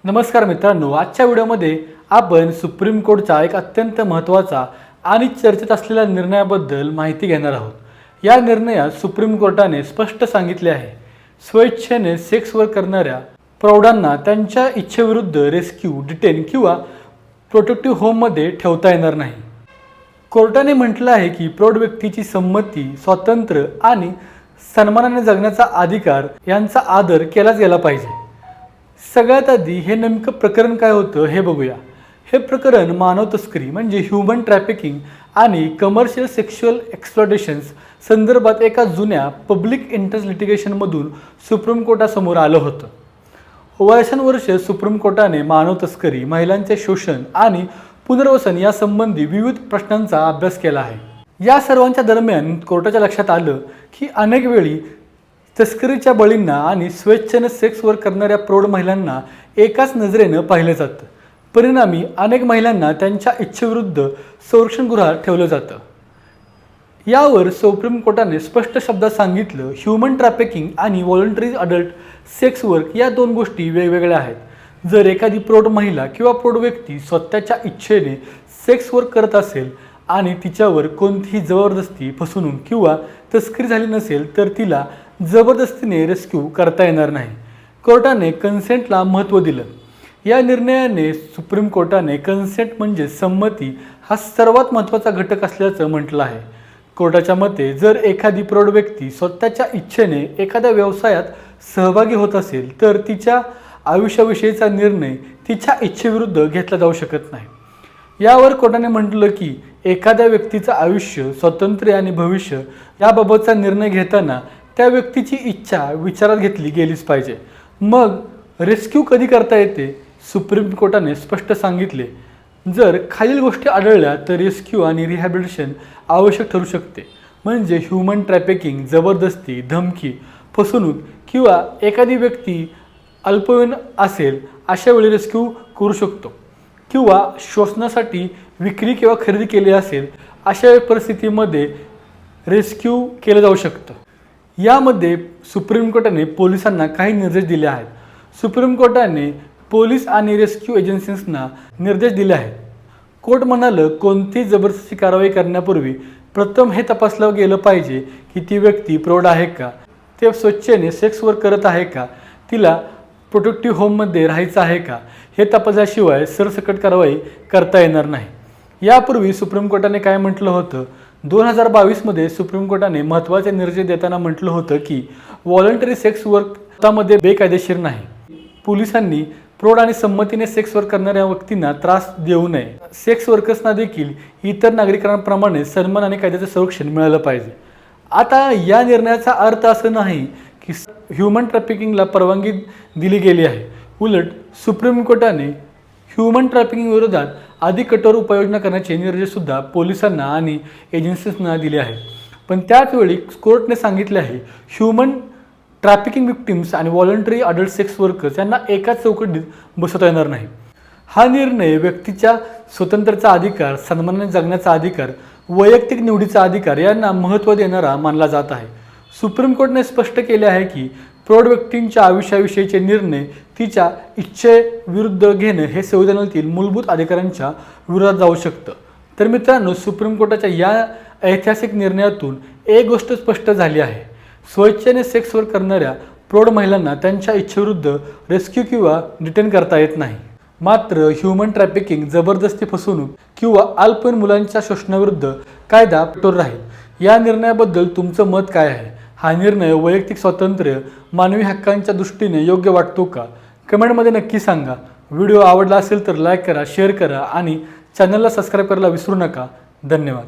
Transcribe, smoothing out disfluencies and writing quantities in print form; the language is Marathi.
नमस्कार मित्रांनो, आजच्या व्हिडिओमध्ये आपण सुप्रीम कोर्टचा एक अत्यंत महत्त्वाचा आणि चर्चेत असलेल्या निर्णयाबद्दल माहिती घेणार आहोत। या निर्णयात सुप्रीम कोर्टाने स्पष्ट सांगितले आहे, स्वेच्छेने सेक्स वर्क करणाऱ्या प्रौढांना त्यांच्या इच्छेविरुद्ध रेस्क्यू, डिटेन किंवा प्रोटेक्टिव्ह होममध्ये ठेवता येणार नाही। कोर्टाने म्हटलं आहे की प्रौढ व्यक्तीची संमती, स्वातंत्र्य आणि सन्मानाने जगण्याचा अधिकार यांचा आदर केलाच गेला पाहिजे। सगळ्यात आधी हे नेमकं प्रकरण काय होतं हे बघूया। हे प्रकरण मानव तस्करी म्हणजे ह्यूमन ट्रॅफिकिंग आणि कमर्शियल सेक्शुअल एक्सप्लॉयटेशन्स संदर्भात एका जुन्या पब्लिक इंटरेस्ट लिटिगेशनमधून सुप्रीम कोर्टासमोर आलं होतं। वर्षानुवर्ष सुप्रीम कोर्टाने मानव तस्करी, महिलांचे शोषण आणि पुनर्वसन यासंबंधी विविध प्रश्नांचा अभ्यास केला आहे। या सर्वांच्या दरम्यान कोर्टाच्या लक्षात आलं की अनेक वेळी तस्करीच्या बळींना आणि स्वेच्छेने सेक्स वर्क करणाऱ्या प्रौढ महिलांना एकाच नजरेनं पाहिलं जातं। परिणामी अनेक महिलांना त्यांच्या इच्छेविरुद्ध संरक्षणगृहात ठेवलं जातं। यावर सुप्रीम कोर्टाने स्पष्ट शब्दात सांगितलं, ह्यूमन ट्रॅफिकिंग आणि व्हॉलंटरी अडल्ट सेक्स वर्क या दोन गोष्टी वेगवेगळ्या आहेत। जर एखादी प्रौढ महिला किंवा प्रौढ व्यक्ती स्वतःच्या इच्छेने सेक्स वर्क करत असेल आणि तिच्यावर कोणतीही जबरदस्ती, फसवणूक किंवा तस्करी झाली नसेल तर तिला जबरदस्तीने रेस्क्यू करता येणार नाही। कोर्टाने कन्सेंटला महत्त्व दिलं। या निर्णयाने सुप्रीम कोर्टाने कन्सेंट म्हणजे संमती हा सर्वात महत्त्वाचा घटक असल्याचं म्हटलं आहे। कोर्टाच्या मते जर एखादी प्रौढ व्यक्ती स्वतःच्या इच्छेने एखाद्या व्यवसायात सहभागी होत असेल तर तिच्या आयुष्याविषयीचा निर्णय तिच्या इच्छेविरुद्ध घेतला जाऊ शकत नाही। यावर कोर्टाने म्हटलं की एखाद्या व्यक्तीचं आयुष्य, स्वातंत्र्य आणि भविष्य याबाबतचा निर्णय घेताना त्या व्यक्तीची इच्छा विचारात घेतली गेलीच पाहिजे। मग रेस्क्यू कधी करता येते? सुप्रीम कोर्टाने स्पष्ट सांगितले, जर खालील गोष्टी आढळल्या तर रेस्क्यू आणि रिहॅबिलिटेशन आवश्यक ठरू शकते। म्हणजे ह्यूमन ट्रॅफिकिंग, जबरदस्ती, धमकी, फसवणूक किंवा एखादी व्यक्ती अल्पवयीन असेल अशा वेळी रेस्क्यू करू शकतो, किंवा शोषणासाठी विक्री किंवा खरेदी केली असेल अशा परिस्थितीमध्ये रेस्क्यू केलं जाऊ शकतं। यामध्ये सुप्रीम कोर्टाने पोलिसांना काही निर्देश दिले आहेत। सुप्रीम कोर्टाने पोलीस आणि रेस्क्यू एजन्सीजना निर्देश दिले आहेत। कोर्ट म्हणालं, कोणतीही जबरदस्ती कारवाई करण्यापूर्वी प्रथम हे तपासलं गेलं पाहिजे की ती व्यक्ती प्रौढ आहे का, ते स्वेच्छेने सेक्स वर्क करत आहे का, तिला प्रोटेक्टिव्ह होममध्ये राहायचं आहे का, हे तपासल्याशिवाय सरसकट कारवाई करता येणार नाही। यापूर्वी सुप्रीम कोर्टाने काय म्हटलं होतं? 2022 सुप्रीम कोर्टाने महत्त्वाचे निर्देश देताना म्हटलं होतं की व्हॉलंटरी सेक्स वर्क स्वतःमध्ये बेकायदेशीर नाही। पोलिसांनी प्रौढ आणि संमतीने सेक्स वर्क करणाऱ्या व्यक्तींना त्रास देऊ नये। सेक्स वर्कर्सना देखील इतर नागरिकांप्रमाणे सन्मान आणि कायद्याचं संरक्षण मिळालं पाहिजे। आता या निर्णयाचा अर्थ असं नाही की ह्यूमन ट्रॅफिकिंगला परवानगी दिली गेली आहे। उलट सुप्रीम कोर्टाने ह्यूमन ट्रॅफिकिंग विरोधात अधिक कठोर उपाययोजना करण्याचे निर्देशसुद्धा पोलिसांना आणि एजन्सीजना दिले आहेत। पण त्याचवेळी कोर्टने सांगितले आहे, ह्यूमन ट्रॅफिकिंग विक्टिम्स आणि व्हॉलंटरी अडल्ट सेक्स वर्कर्स यांना एकाच चौकटीत बसवता येणार नाही। हा निर्णय व्यक्तीच्या स्वतंत्रतेचा अधिकार, सन्मानाने जगण्याचा अधिकार, वैयक्तिक निवडीचा अधिकार यांना महत्त्व देणारा मानला जात आहे। सुप्रीम कोर्टने स्पष्ट केले आहे की प्रौढ व्यक्तींच्या आयुष्याविषयीचे निर्णय तिच्या इच्छेविरुद्ध घेणं हे संविधानातील मूलभूत अधिकारांच्या विरोधात जाऊ शकतं। तर मित्रांनो, सुप्रीम कोर्टाच्या या ऐतिहासिक निर्णयातून एक गोष्ट स्पष्ट झाली आहे, स्वेच्छेने सेक्स वर्क करणाऱ्या प्रौढ महिलांना त्यांच्या इच्छेविरुद्ध रेस्क्यू किंवा डिटेन करता येत नाही। मात्र ह्यूमन ट्रॅफिकिंग, जबरदस्ती, फसवणूक किंवा अल्पवयीन मुलांच्या शोषणाविरुद्ध कायदा कठोर राहील। या निर्णयाबद्दल तुमचं मत काय आहे? हा निर्णय वैयक्तिक स्वातंत्र्य, मानवी हक्कांच्या दृष्टीने योग्य वाटतो का? कमेंटमध्ये नक्की सांगा। व्हिडिओ आवडला असेल तर लाईक करा, शेअर करा आणि चॅनलला सबस्क्राईब करायला विसरू नका। धन्यवाद।